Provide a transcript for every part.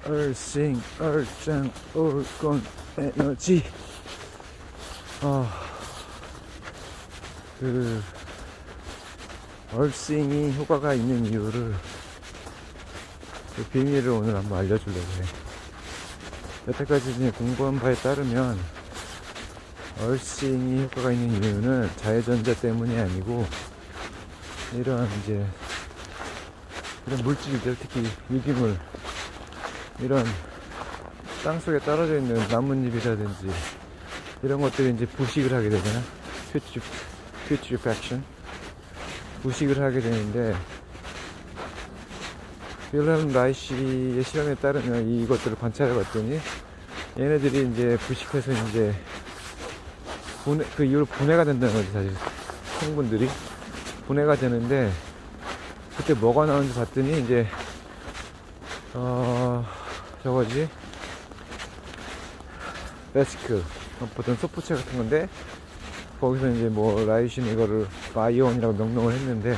얼싱 얼짱 올건 에너지. 그 얼싱이 효과가 있는 이유를, 그 비밀을 오늘 한번 알려주려고 해. 여태까지 이제 공부한 바에 따르면 얼싱이 효과가 있는 이유는 자외전자 때문이 아니고 이런 물질들, 특히 유기물, 이런 땅속에 떨어져 있는 나뭇잎이라든지 이런 것들이 이제 부식을 하게 되잖아. putrefaction, 부식을 하게 되는데, 윌helm 라이시의 실험에 따르면 이것들을 관찰해 봤더니 얘네들이 이제 부식해서 이제 그 이후로 분해가 된다는 거지. 사실 성분들이 분해가 되는데, 그때 뭐가 나오는지 봤더니 이제 저거지, 베시클, 보통 소프체 같은 건데, 거기서 이제 뭐 라이신 이거를 바이온이라고 명명을 했는데,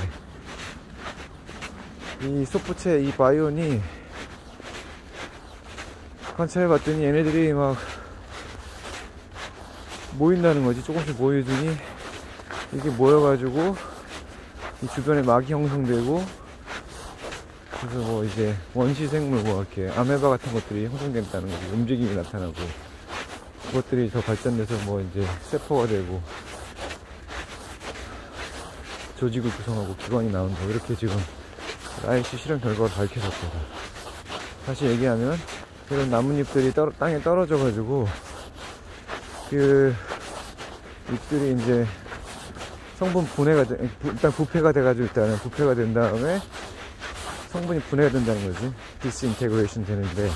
이 소프체, 이 바이온이 관찰해 봤더니 얘네들이 막 모인다는 거지. 조금씩 모이더니 이게 모여가지고 이 주변에 막이 형성되고, 그래서 뭐 이제 원시 생물, 뭐 이렇게 아메바 같은 것들이 형성된다는 거지. 움직임이 나타나고, 그것들이 더 발전돼서 뭐 이제 세포가 되고 조직을 구성하고 기관이 나온다, 이렇게 지금 라이시 실험 결과가 밝혀졌거든. 다시 얘기하면, 이런 나뭇잎들이 땅에 떨어져 가지고 그 잎들이 이제 성분 분해가 일단 부패가 돼가지고, 일단은 부패가 된 다음에 성분이 분해가 된다는 거지. 디스인테그레이션 되는데,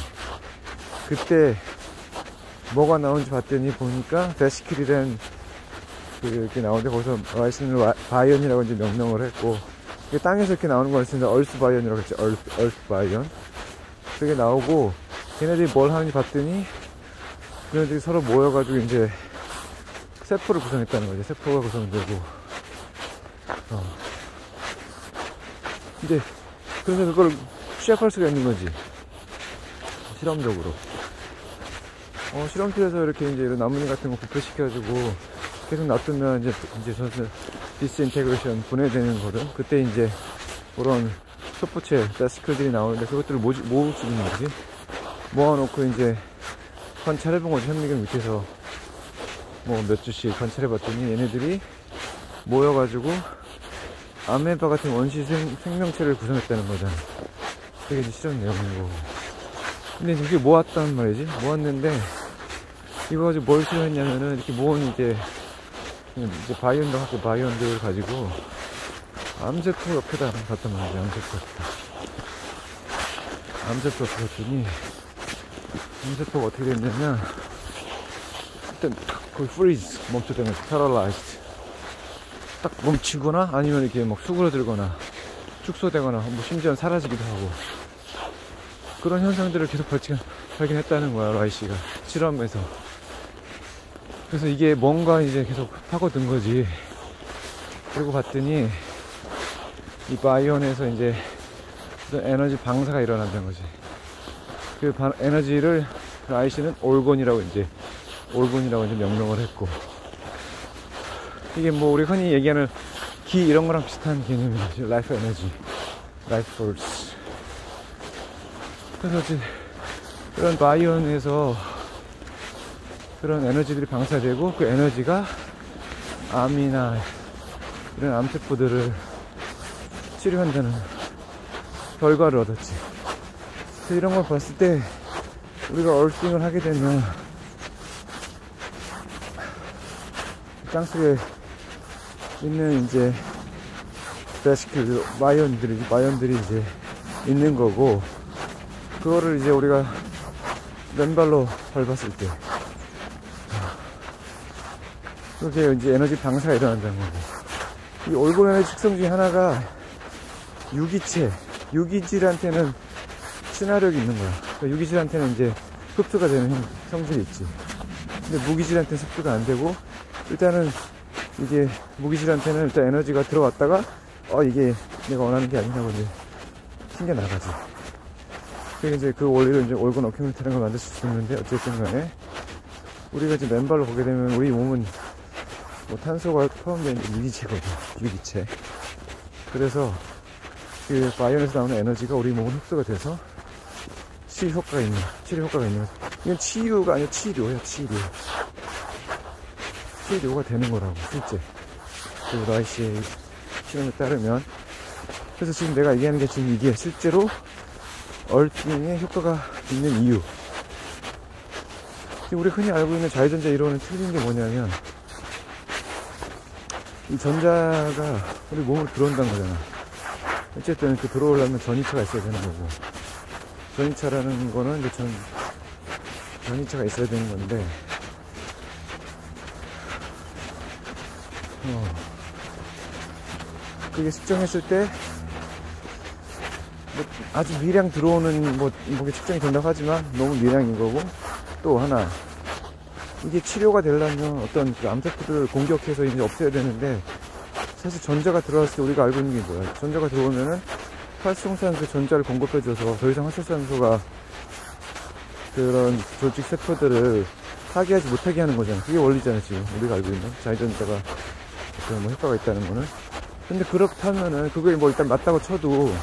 그때 뭐가 나오는지 봤더니 보니까 베시클이라는 그게 나오는데, 거기서 라이신을 바이온이라고 이제 명명을 했고, 이게 땅에서 이렇게 나오는 거였으니까 얼스 바이온이라고 했지. 얼스 바이온. 그게 나오고, 걔네들이 뭘 하는지 봤더니 걔네들이 서로 모여가지고 이제 세포를 구성했다는 거지. 세포가 구성되고, 근데 그래서 그걸 취합할 수가 있는 거지, 실험적으로. 실험실에서 이렇게 이제 이런 나뭇잎 같은 거 부패시켜가지고 계속 놔두면 이제 저는 디스인테그레이션, 분해되는 거든. 그때 이제 그런 소프체, 베시클들이 나오는데, 그것들을 모을 수 있는 거지. 모아놓고 이제 관찰해본 거지. 현미경 밑에서 뭐 몇 주씩 관찰해봤더니 얘네들이 모여가지고 아메바 같은 원시 생명체를 구성했다는 거잖아. 그게 이제 실험 내용인 거고. 근데 이게 모았단 말이지. 모았는데, 이거 가지고 뭘 실험했냐면은, 이렇게 모은 이제 바이온도 갖고, 바이온들을 가지고 암세포 옆에다 갔단 말이지. 암세포 옆에 갔더니, 암세포가 어떻게 됐냐면, 일단 거의 freeze, 멈춰되면 paralyzed, 딱 멈추거나 아니면 이렇게 막 수그러들거나 축소되거나, 뭐 심지어는 사라지기도 하고, 그런 현상들을 계속 발견했다는 거야, 라이시가 실험에서. 그래서 이게 뭔가 이제 계속 파고든 거지. 그리고 봤더니 이 바이온에서 이제 에너지 방사가 일어난다는 거지. 그 에너지를 라이시는 올곤이라고 이제 명명을 했고, 이게 뭐 우리 흔히 얘기하는 기 이런 거랑 비슷한 개념이지. 라이프 에너지, 라이프 포스. 그래서 이제 그런 바이온에서 그런 에너지들이 방사되고, 그 에너지가 암이나 이런 암세포들을 치료한다는 결과를 얻었지. 그래서 이런 걸 봤을 때 우리가 얼싱을 하게 되면 땅속에 있는 이제 베시클, 바이온들이 이제 있는 거고, 그거를 이제 우리가 맨발로 밟았을 때 그렇게 이제 에너지 방사가 일어난다는 거고, 이 올곤의 특성 중에 하나가 유기질한테는 친화력이 있는 거야. 그러니까 유기질한테는 이제 흡수가 되는 성질이 있지. 근데 무기질한테는 흡수가 안 되고, 일단은 이게 무기질한테는 일단 에너지가 들어왔다가 이게 내가 원하는 게 아니라고 이제 튕겨 나가지. 그게 이제 그 원리로 이제 올건 어큐뮬레이터라는 걸 만들 수 있는데, 어쨌든 간에 우리가 이제 맨발로 보게 되면 우리 몸은 뭐 탄소가 포함되어 있는 유기체거든. 유기체. 그래서 그 바이온에서 나오는 에너지가 우리 몸은 흡수가 돼서 치료 효과가 있는 이건 치유가 아니라 치료야. 치료가 되는 거라고 실제. 그리고 라이씨의 실험에 따르면. 그래서 지금 내가 얘기하는 게 지금 이게 실제로 얼띵에 효과가 있는 이유. 지금 우리 흔히 알고 있는 자유전자 이론은 틀린 게 뭐냐면, 이 전자가 우리 몸으로 들어온다는 거잖아. 어쨌든 그 들어오려면 전이차가 있어야 되는 거고, 전이차라는 거는 이제 전이차가 있어야 되는 건데, 그게 측정했을 때 뭐 아주 미량 들어오는 뭐게 측정이 된다고 하지만 너무 미량인 거고, 또 하나 이게 치료가 되려면 어떤 그 암세포들을 공격해서 이제 없애야 되는데, 사실 전자가 들어왔을 때 우리가 알고 있는 게 뭐야? 전자가 들어오면은 활성산소 전자를 공급해줘서 더 이상 활성산소가 그런 조직 세포들을 파괴하지 못하게 하는 거잖아. 그게 원리잖아. 지금 우리가 알고 있는 자유전자가 어떤 뭐 효과가 있다는 거는. 근데 그렇다면은 그게 뭐 일단 맞다고 쳐도,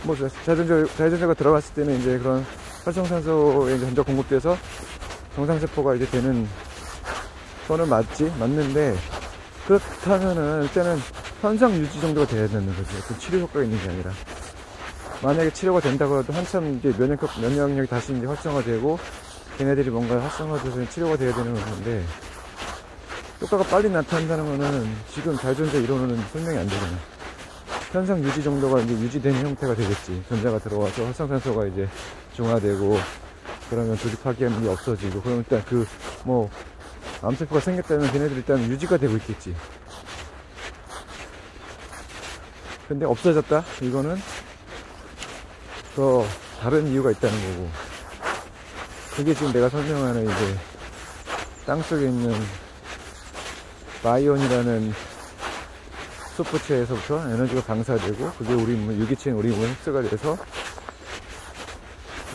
뭐 자유전자가 들어갔을 때는 이제 그런 활성산소에 이제 전자 공급돼서 정상세포가 이제 되는 거는 맞는데, 그렇다면은 일단은 현상 유지 정도가 돼야 되는 거지. 어떤 치료 효과가 있는 게 아니라. 만약에 치료가 된다고 해도 한참 이제 면역력이 다시 이제 활성화되고, 걔네들이 뭔가 활성화돼서 치료가 돼야 되는 건데, 효과가 빨리 나타난다는 거는 지금 자유전자 이론으로는 설명이 안 되잖아. 현상 유지 정도가 이제 유지되는 형태가 되겠지. 전자가 들어와서 활성산소가 이제 중화되고, 그러면 조직 파괴하는 게 없어지고, 그러면 일단 암세포가 생겼다면 걔네들이 일단 유지가 되고 있겠지. 근데 없어졌다? 이거는 더 다른 이유가 있다는 거고. 그게 지금 내가 설명하는 이제 땅속에 있는 바이온이라는 소프체에서부터 에너지가 방사되고, 그게 우리 몸, 유기체인 우리 몸에 흡수가 돼서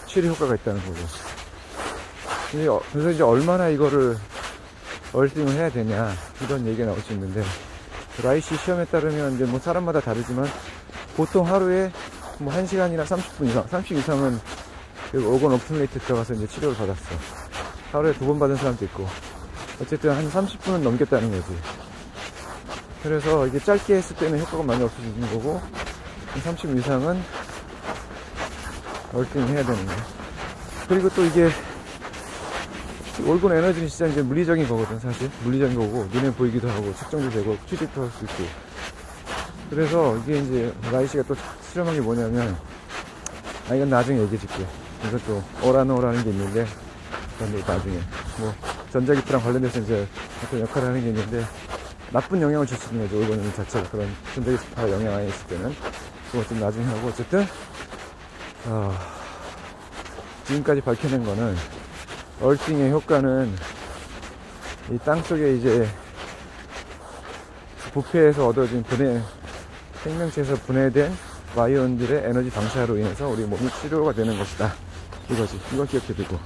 치료 효과가 있다는 거고. 그래서 이제 얼마나 이거를 얼띵을 해야 되냐, 이런 얘기가 나올 수 있는데, 라이씨 시험에 따르면 이제 뭐 사람마다 다르지만 보통 하루에 뭐 1시간이나 30분 이상, 30 이상은 오건 어큐뮬레이터 들어가서 이제 치료를 받았어. 하루에 2번 받은 사람도 있고. 어쨌든 한 30분은 넘겼다는 거지. 그래서 이게 짧게 했을 때는 효과가 많이 없어지는 거고, 30 이상은 얼띵을 해야 되는 거야. 그리고 또 이게 올건 에너지는 진짜 이제 물리적인 거거든. 사실 물리적인 거고, 눈에 보이기도 하고 측정도 되고 취직도 할 수 있고. 그래서 이게 이제 라이씨가 또 실험한 게 뭐냐면, 이건 나중에 얘기해 줄게. 이것도 오라노라는 게 있는데, 그건 나중에 뭐 전자기프랑 관련돼서 이제 어떤 역할을 하는 게 있는데, 나쁜 영향을 줄 수 있는 거죠. 올건 자체가 그런 전자기프가 영향 안 있을 때는. 그거 좀 나중에 하고. 어쨌든 지금까지 밝혀낸 거는, 얼띵의 효과는 이 땅속에 이제 부패에서 얻어진 생명체에서 분해된 바이온들의 에너지 방사로 인해서 우리 몸이 치료가 되는 것이다. 이거지. 이건 기억해두고.